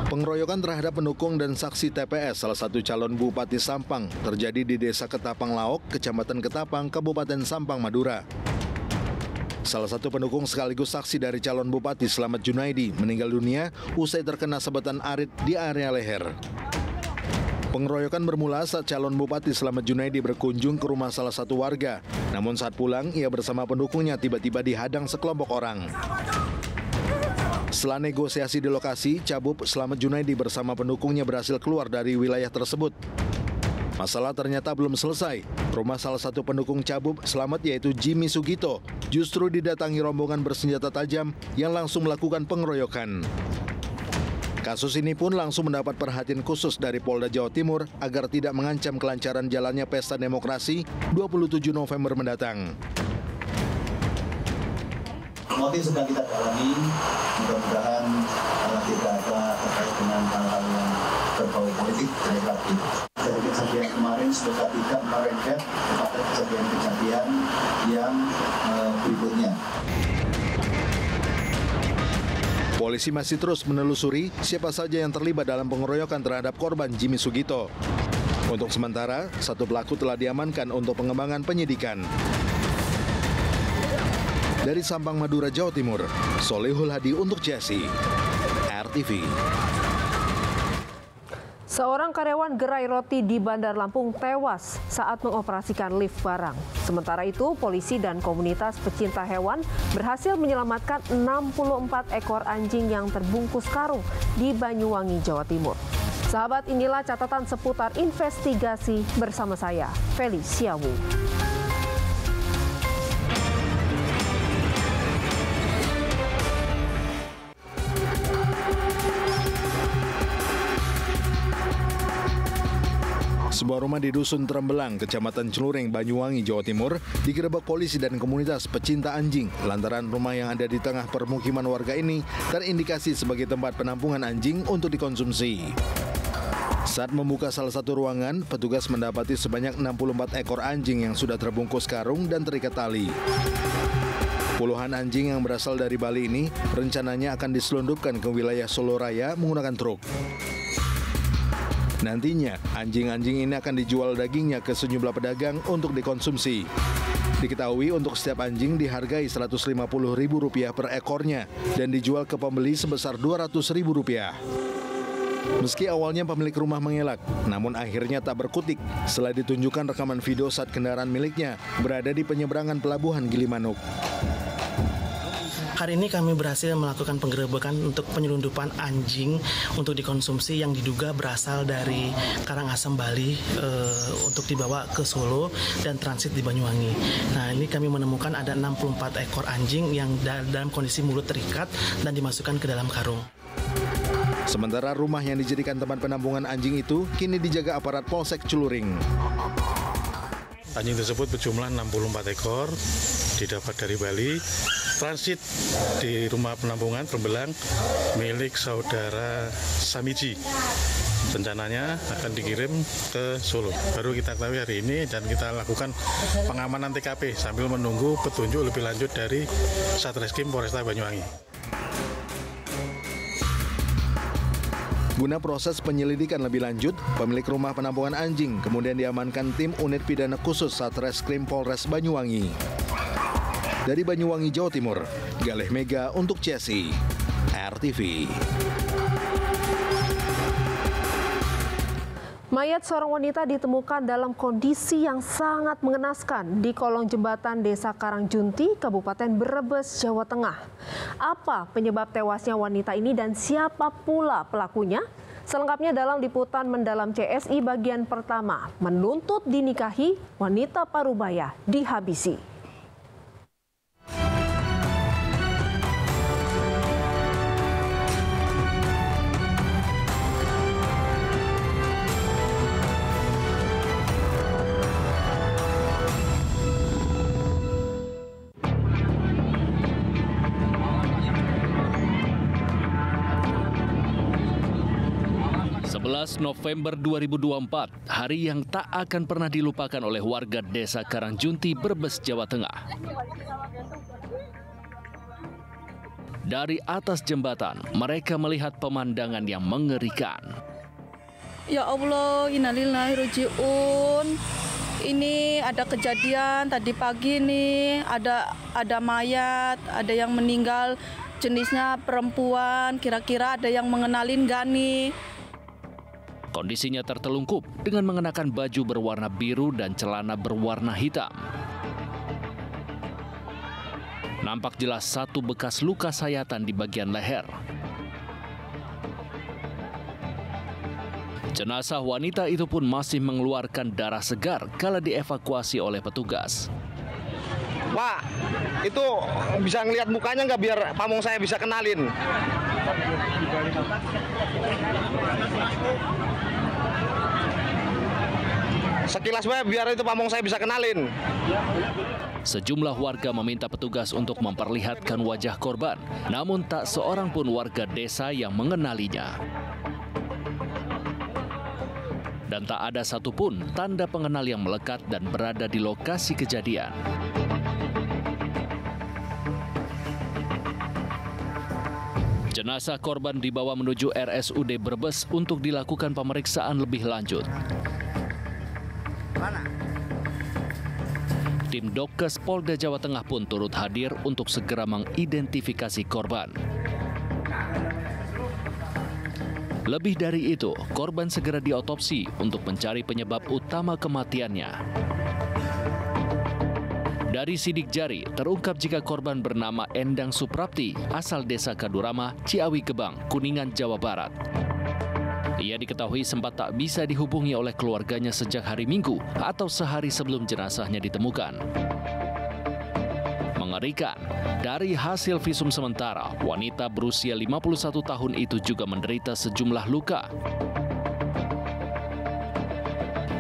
Pengeroyokan terhadap pendukung dan saksi TPS salah satu calon Bupati Sampang terjadi di Desa Ketapang Laok, Kecamatan Ketapang, Kabupaten Sampang, Madura. Salah satu pendukung sekaligus saksi dari calon Bupati Slamet Junaidi meninggal dunia usai terkena sabetan arit di area leher. Pengeroyokan bermula saat calon Bupati Slamet Junaidi berkunjung ke rumah salah satu warga. Namun saat pulang, ia bersama pendukungnya tiba-tiba dihadang sekelompok orang. Setelah negosiasi di lokasi, Cabub Slamet Junaidi bersama pendukungnya berhasil keluar dari wilayah tersebut. Masalah ternyata belum selesai. Rumah salah satu pendukung Cabub Slamet yaitu Jimmy Sugito justru didatangi rombongan bersenjata tajam yang langsung melakukan pengeroyokan. Kasus ini pun langsung mendapat perhatian khusus dari Polda Jawa Timur agar tidak mengancam kelancaran jalannya pesta demokrasi 27 November mendatang. Motif sedang kita dalami, mudah-mudahan tidak ada terkait dengan hal-hal yang berbau politik negatif. Dari kejadian kemarin sudah tidak merembet kepada kejadian-kejadian yang berikutnya. Polisi masih terus menelusuri siapa saja yang terlibat dalam pengeroyokan terhadap korban Jimmy Sugito. Untuk sementara, satu pelaku telah diamankan untuk pengembangan penyidikan. Dari Sampang, Madura, Jawa Timur, Solehul Hadi untuk Jasi, RTV. Seorang karyawan gerai roti di Bandar Lampung tewas saat mengoperasikan lift barang. Sementara itu, polisi dan komunitas pecinta hewan berhasil menyelamatkan 64 ekor anjing yang terbungkus karung di Banyuwangi, Jawa Timur. Sahabat, inilah catatan seputar investigasi bersama saya, Felicia Wu. Sebuah rumah di Dusun Trembelang, Kecamatan Celuring, Banyuwangi, Jawa Timur, digerebek polisi dan komunitas pecinta anjing lantaran rumah yang ada di tengah permukiman warga ini terindikasi sebagai tempat penampungan anjing untuk dikonsumsi. Saat membuka salah satu ruangan, petugas mendapati sebanyak 64 ekor anjing yang sudah terbungkus karung dan terikat tali. Puluhan anjing yang berasal dari Bali ini rencananya akan diselundupkan ke wilayah Solo Raya menggunakan truk. Nantinya, anjing-anjing ini akan dijual dagingnya ke sejumlah pedagang untuk dikonsumsi. Diketahui untuk setiap anjing dihargai Rp150.000 per ekornya dan dijual ke pembeli sebesar Rp200.000. Meski awalnya pemilik rumah mengelak, namun akhirnya tak berkutik setelah ditunjukkan rekaman video saat kendaraan miliknya berada di penyeberangan pelabuhan Gilimanuk. Hari ini kami berhasil melakukan penggerebekan untuk penyelundupan anjing untuk dikonsumsi yang diduga berasal dari Karangasem, Bali untuk dibawa ke Solo dan transit di Banyuwangi. Nah, ini kami menemukan ada 64 ekor anjing yang dalam kondisi mulut terikat dan dimasukkan ke dalam karung. Sementara rumah yang dijadikan tempat penampungan anjing itu kini dijaga aparat Polsek Celuring. Anjing tersebut berjumlah 64 ekor, didapat dari Bali, transit di rumah penampungan Trembelang milik saudara Samiji. Rencananya akan dikirim ke Solo. Baru kita ketahui hari ini dan kita lakukan pengamanan TKP sambil menunggu petunjuk lebih lanjut dari Satreskrim Polresta Banyuwangi. Guna proses penyelidikan lebih lanjut, pemilik rumah penampungan anjing kemudian diamankan tim unit pidana khusus Satreskrim Polres Banyuwangi. Dari Banyuwangi, Jawa Timur, Galeh Mega untuk Jasi, RTV. Mayat seorang wanita ditemukan dalam kondisi yang sangat mengenaskan di kolong jembatan Desa Karangjunti, Kabupaten Brebes, Jawa Tengah. Apa penyebab tewasnya wanita ini dan siapa pula pelakunya? Selengkapnya dalam liputan Mendalam CSI bagian pertama, menuntut dinikahi, wanita parubaya dihabisi. 11 November 2024, hari yang tak akan pernah dilupakan oleh warga Desa Karangjunti, Brebes, Jawa Tengah. Dari atas jembatan, mereka melihat pemandangan yang mengerikan. Ya Allah, innalillahi roji'un. Ini ada kejadian tadi pagi nih, ada mayat, ada yang meninggal, jenisnya perempuan, kira-kira ada yang mengenalin gak nih? Kondisinya tertelungkup dengan mengenakan baju berwarna biru dan celana berwarna hitam. Nampak jelas satu bekas luka sayatan di bagian leher. Jenazah wanita itu pun masih mengeluarkan darah segar kala dievakuasi oleh petugas. Pak, itu bisa ngelihat mukanya nggak biar pamong saya bisa kenalin? Sekilas biar itu pamong saya bisa kenalin. Sejumlah warga meminta petugas untuk memperlihatkan wajah korban, namun tak seorang pun warga desa yang mengenalinya. Dan tak ada satupun tanda pengenal yang melekat dan berada di lokasi kejadian. Jenazah korban dibawa menuju RSUD Brebes untuk dilakukan pemeriksaan lebih lanjut. Tim Dokes Polda Jawa Tengah pun turut hadir untuk segera mengidentifikasi korban. Lebih dari itu, korban segera diotopsi untuk mencari penyebab utama kematiannya. Dari sidik jari, terungkap jika korban bernama Endang Suprapti, asal desa Kadurama, Ciawi Gebang, Kuningan, Jawa Barat. Ia diketahui sempat tak bisa dihubungi oleh keluarganya sejak hari Minggu atau sehari sebelum jenazahnya ditemukan. Mengerikan, dari hasil visum sementara, wanita berusia 51 tahun itu juga menderita sejumlah luka,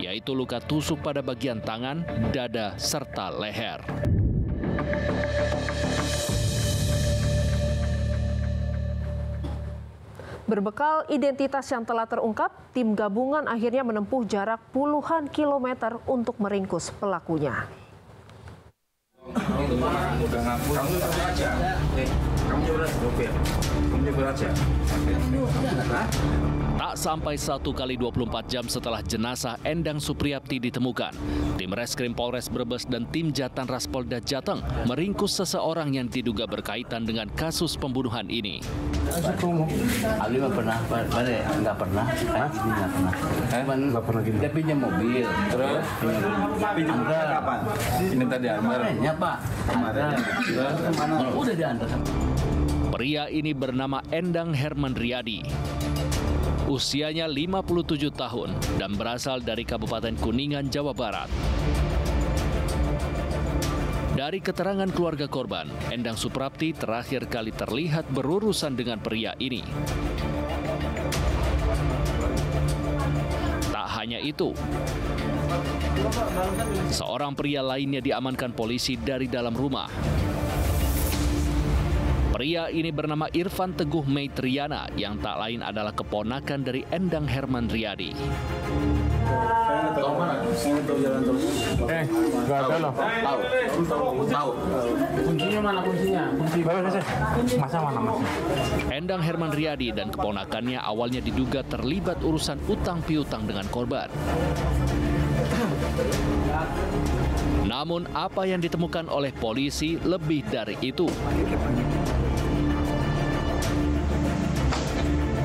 yaitu luka tusuk pada bagian tangan, dada, serta leher. Berbekal identitas yang telah terungkap, tim gabungan akhirnya menempuh jarak puluhan kilometer untuk meringkus pelakunya. Tak sampai 1x24 jam setelah jenazah Endang Supriyapti ditemukan, tim Reskrim Polres Brebes dan tim Jatanras Polda Jateng meringkus seseorang yang diduga berkaitan dengan kasus pembunuhan ini. Ali nggak pernah, nggak pernah gini. Dia pinjam mobil. Terus? Antar. Kapan? Ini tadi antar. Ya Pak. Udah diantar. Pria ini bernama Endang Herman Riyadi. Usianya 57 tahun dan berasal dari Kabupaten Kuningan, Jawa Barat. Dari keterangan keluarga korban, Endang Suprapti terakhir kali terlihat berurusan dengan pria ini. Tak hanya itu, seorang pria lainnya diamankan polisi dari dalam rumah. Pria ini bernama Irfan Teguh Meitriana yang tak lain adalah keponakan dari Endang Herman Riyadi. Nggak ada loh. Tahu. Kuncinya mana kuncinya? Masa mana masnya? Endang Herman Riyadi dan keponakannya awalnya diduga terlibat urusan utang piutang dengan korban. Namun apa yang ditemukan oleh polisi lebih dari itu.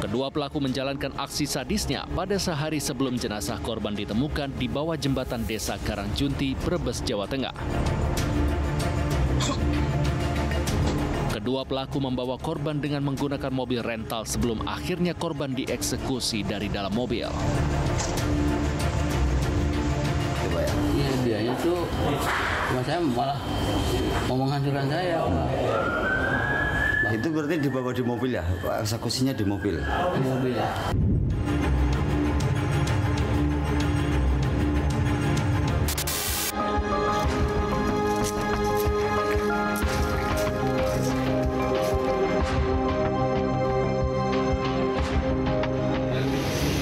Kedua pelaku menjalankan aksi sadisnya pada sehari sebelum jenazah korban ditemukan di bawah jembatan Desa Karangjunti, Brebes, Jawa Tengah. Kedua pelaku membawa korban dengan menggunakan mobil rental sebelum akhirnya korban dieksekusi dari dalam mobil. Iya, dianya tuh cuma saya malah mau menghancurkan saya. Itu berarti dibawa di mobil ya? Eksekusinya di mobil? Di mobil ya.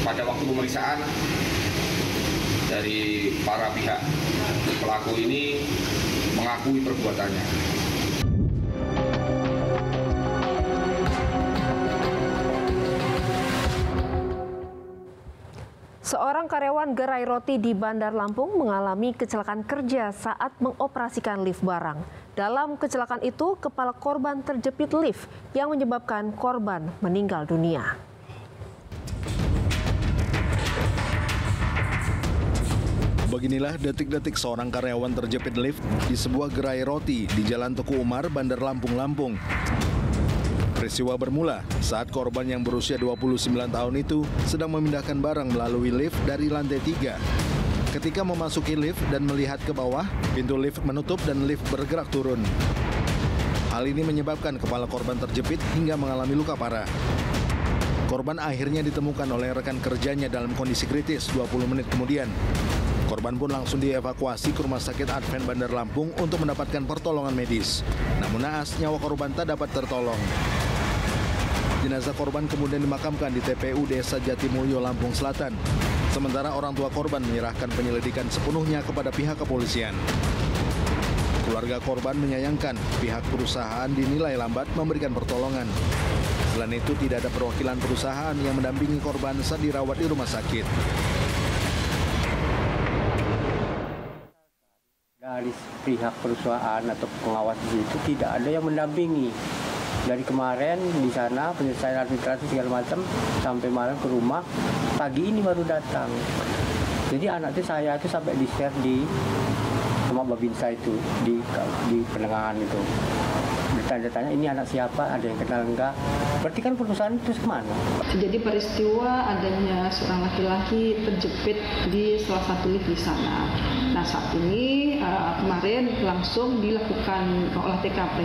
Pada para pihak. Pelaku ini mengakui perbuatannya. Seorang karyawan gerai roti di Bandar Lampung mengalami kecelakaan kerja saat mengoperasikan lift barang. Dalam kecelakaan itu, kepala korban terjepit lift yang menyebabkan korban meninggal dunia. Beginilah detik-detik seorang karyawan terjepit lift di sebuah gerai roti di Jalan Teguh Umar, Bandar Lampung, Lampung. Peristiwa bermula saat korban yang berusia 29 tahun itu sedang memindahkan barang melalui lift dari lantai 3. Ketika memasuki lift dan melihat ke bawah, pintu lift menutup dan lift bergerak turun. Hal ini menyebabkan kepala korban terjepit hingga mengalami luka parah. Korban akhirnya ditemukan oleh rekan kerjanya dalam kondisi kritis 20 menit kemudian. Korban pun langsung dievakuasi ke Rumah Sakit Advent Bandar Lampung untuk mendapatkan pertolongan medis. Namun naas, nyawa korban tak dapat tertolong. Jenazah korban kemudian dimakamkan di TPU Desa Jatimulyo, Lampung Selatan. Sementara orang tua korban menyerahkan penyelidikan sepenuhnya kepada pihak kepolisian. Keluarga korban menyayangkan pihak perusahaan dinilai lambat memberikan pertolongan. Selain itu, tidak ada perwakilan perusahaan yang mendampingi korban saat dirawat di rumah sakit. Dari pihak perusahaan atau pengawas di situ tidak ada yang mendampingi. Dari kemarin di sana penyelesaian administrasi segala macam sampai malam ke rumah, pagi ini baru datang. Jadi anaknya saya itu sampai di-share di sama Babinsa itu di penengahan itu. Ditanya-tanya ini anak siapa, ada yang kenal enggak? Berarti kan perusahaan itu kemana? Jadi peristiwa adanya seorang laki-laki terjepit di salah satu lift di sana. Nah saat ini kemarin langsung dilakukan olah TKP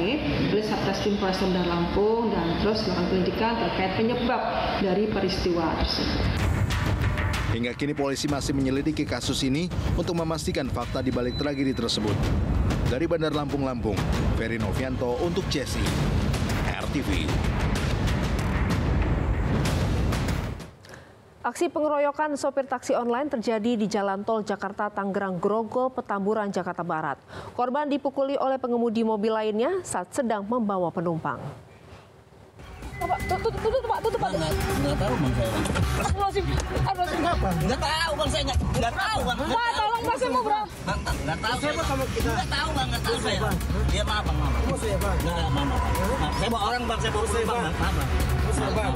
oleh Satreskrim Polres Bandar Lampung dan terus dilakukan penyelidikan terkait penyebab dari peristiwa tersebut. Hingga kini polisi masih menyelidiki kasus ini untuk memastikan fakta di balik tragedi tersebut. Dari Bandar Lampung, Lampung, Ferry Novianto untuk CSI RTV. Aksi pengeroyokan sopir taksi online terjadi di Jalan Tol Jakarta Tanggerang Grogol, Petamburan, Jakarta Barat. Korban dipukuli oleh pengemudi mobil lainnya saat sedang membawa penumpang. Tutup Pak. Nggak tahu bang saya. Nggak tahu bang saya nggak tahu bang. Pak, tolong Pak, saya mau berang. Nggak tahu saya nggak tahu saya. Iya maaf bang. Nggak maaf. Saya bawa orang bang, saya bawa penumpang bang. Maaf bang.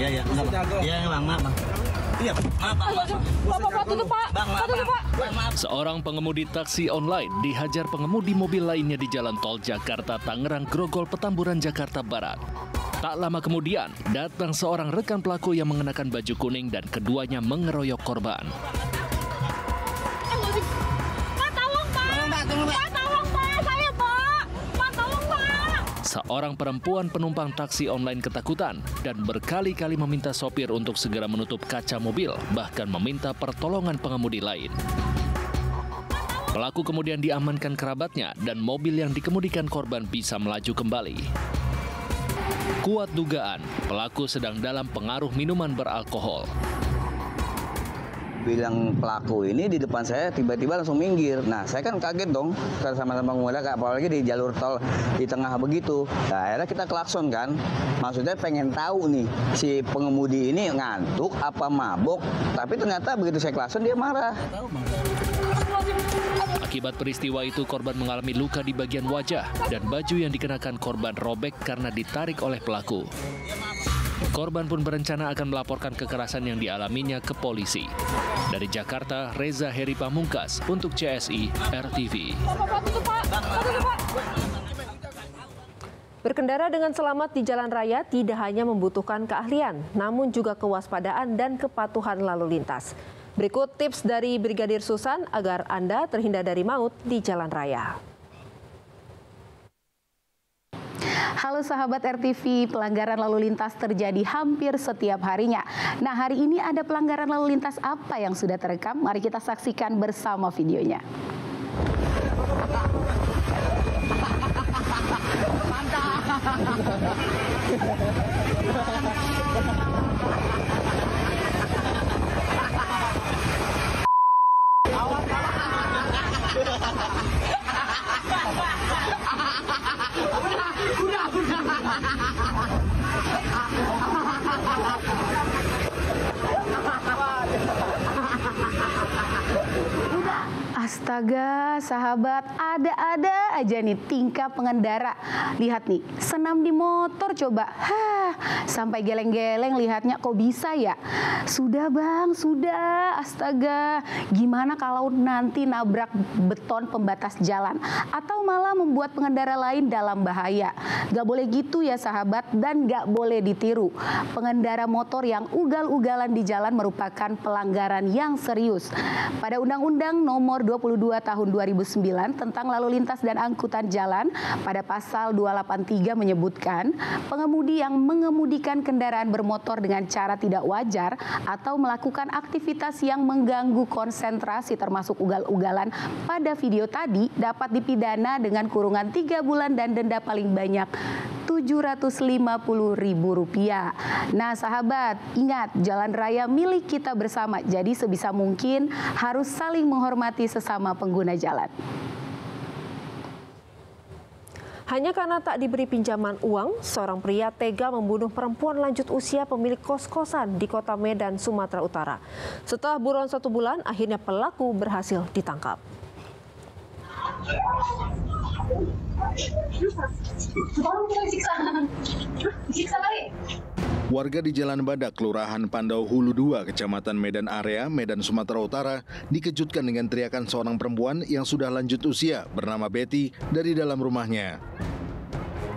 Iya bang, maaf bang. Iya, maaf. Pak, tutup Pak. Seorang pengemudi taksi online dihajar pengemudi mobil lainnya di Jalan Tol Jakarta Tangerang Grogol, Petamburan, Jakarta Barat. Tak lama kemudian, datang seorang rekan pelaku yang mengenakan baju kuning dan keduanya mengeroyok korban. Pak, tolong Pak. Tolong Pak, saya Pak. Pak, tolong Pak. Seorang perempuan penumpang taksi online ketakutan dan berkali-kali meminta sopir untuk segera menutup kaca mobil, bahkan meminta pertolongan pengemudi lain. Pelaku kemudian diamankan kerabatnya dan mobil yang dikemudikan korban bisa melaju kembali. Kuat dugaan, pelaku sedang dalam pengaruh minuman beralkohol. Bilang pelaku ini di depan saya tiba-tiba langsung minggir. Nah, saya kan kaget dong, karena sama-sama pengemudi, apalagi di jalur tol di tengah begitu. Nah, akhirnya kita klakson kan. Maksudnya pengen tahu nih, si pengemudi ini ngantuk apa mabok. Tapi ternyata begitu saya klakson dia marah. Akibat peristiwa itu, korban mengalami luka di bagian wajah dan baju yang dikenakan korban robek karena ditarik oleh pelaku. Korban pun berencana akan melaporkan kekerasan yang dialaminya ke polisi. Dari Jakarta, Reza Heri Pamungkas untuk CSI RTV. Berkendara dengan selamat di jalan raya tidak hanya membutuhkan keahlian, namun juga kewaspadaan dan kepatuhan lalu lintas. Berikut tips dari Brigadir Susan agar Anda terhindar dari maut di jalan raya. Halo sahabat RTV, pelanggaran lalu lintas terjadi hampir setiap harinya. Nah, hari ini ada pelanggaran lalu lintas apa yang sudah terekam? Mari kita saksikan bersama videonya. Astaga, sahabat, ada-ada aja nih tingkah pengendara. Lihat nih, senam di motor coba. Sampai geleng-geleng lihatnya, kok bisa ya? Sudah bang, sudah. Astaga, gimana kalau nanti nabrak beton pembatas jalan? Atau malah membuat pengendara lain dalam bahaya? Gak boleh gitu ya sahabat, dan gak boleh ditiru. Pengendara motor yang ugal-ugalan di jalan merupakan pelanggaran yang serius. Pada Undang-Undang Nomor 22 Tahun 2009 tentang Lalu Lintas dan Angkutan Jalan, pada pasal 283 menyebutkan pengemudi yang mengemudikan kendaraan bermotor dengan cara tidak wajar atau melakukan aktivitas yang mengganggu konsentrasi termasuk ugal-ugalan pada video tadi dapat dipidana dengan kurungan 3 bulan dan denda paling banyak Rp750.000. Nah sahabat, ingat jalan raya milik kita bersama, jadi sebisa mungkin harus saling menghormati sesama pengguna jalan. Hanya karena tak diberi pinjaman uang, seorang pria tega membunuh perempuan lanjut usia pemilik kos-kosan di kota Medan, Sumatera Utara. Setelah buron 1 bulan, akhirnya pelaku berhasil ditangkap. Warga di Jalan Badak, Kelurahan Pandau Hulu 2, Kecamatan Medan Area, Medan, Sumatera Utara, dikejutkan dengan teriakan seorang perempuan yang sudah lanjut usia bernama Betty dari dalam rumahnya.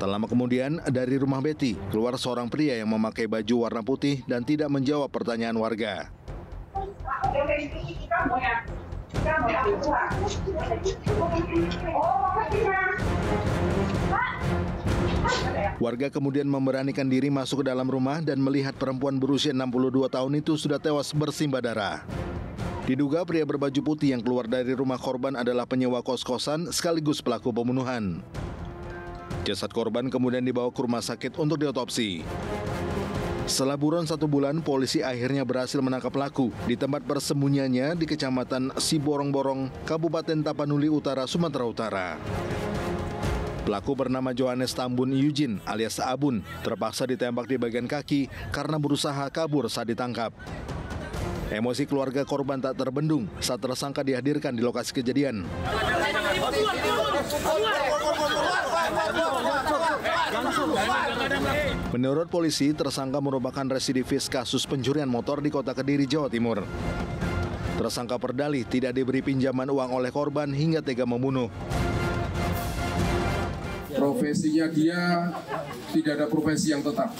Tak lama kemudian, dari rumah Betty keluar seorang pria yang memakai baju warna putih dan tidak menjawab pertanyaan warga. Warga kemudian memberanikan diri masuk ke dalam rumah dan melihat perempuan berusia 62 tahun itu sudah tewas bersimbah darah. Diduga pria berbaju putih yang keluar dari rumah korban adalah penyewa kos-kosan sekaligus pelaku pembunuhan. Jasad korban kemudian dibawa ke rumah sakit untuk diotopsi. Setelah buron 1 bulan, polisi akhirnya berhasil menangkap pelaku di tempat persembunyiannya di Kecamatan Siborong-Borong, Kabupaten Tapanuli Utara, Sumatera Utara. Pelaku bernama Johannes Tambun Eugene alias Abun terpaksa ditembak di bagian kaki karena berusaha kabur saat ditangkap. Emosi keluarga korban tak terbendung saat tersangka dihadirkan di lokasi kejadian. Menurut polisi, tersangka merupakan residivis kasus pencurian motor di Kota Kediri, Jawa Timur. Tersangka berdalih tidak diberi pinjaman uang oleh korban hingga tega membunuh. Profesinya dia tidak ada profesi yang tetap.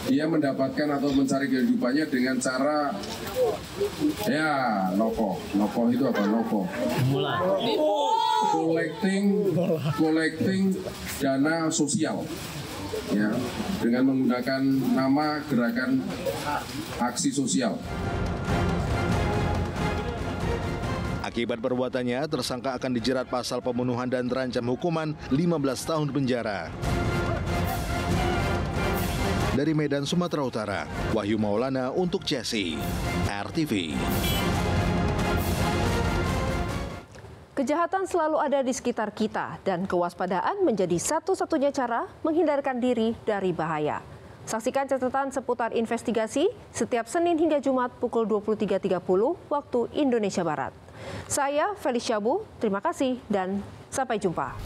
Dia mendapatkan atau mencari kehidupannya dengan cara noko itu apa? Noko. Collecting dana sosial. Ya, dengan menggunakan nama gerakan aksi sosial. Akibat perbuatannya, tersangka akan dijerat pasal pembunuhan dan terancam hukuman 15 tahun penjara. Dari Medan, Sumatera Utara, Wahyu Maulana untuk CSI, RTV. Kejahatan selalu ada di sekitar kita dan kewaspadaan menjadi satu-satunya cara menghindarkan diri dari bahaya. Saksikan catatan seputar investigasi setiap Senin hingga Jumat pukul 23.30 waktu Indonesia Barat. Saya Felicia Bu, terima kasih dan sampai jumpa.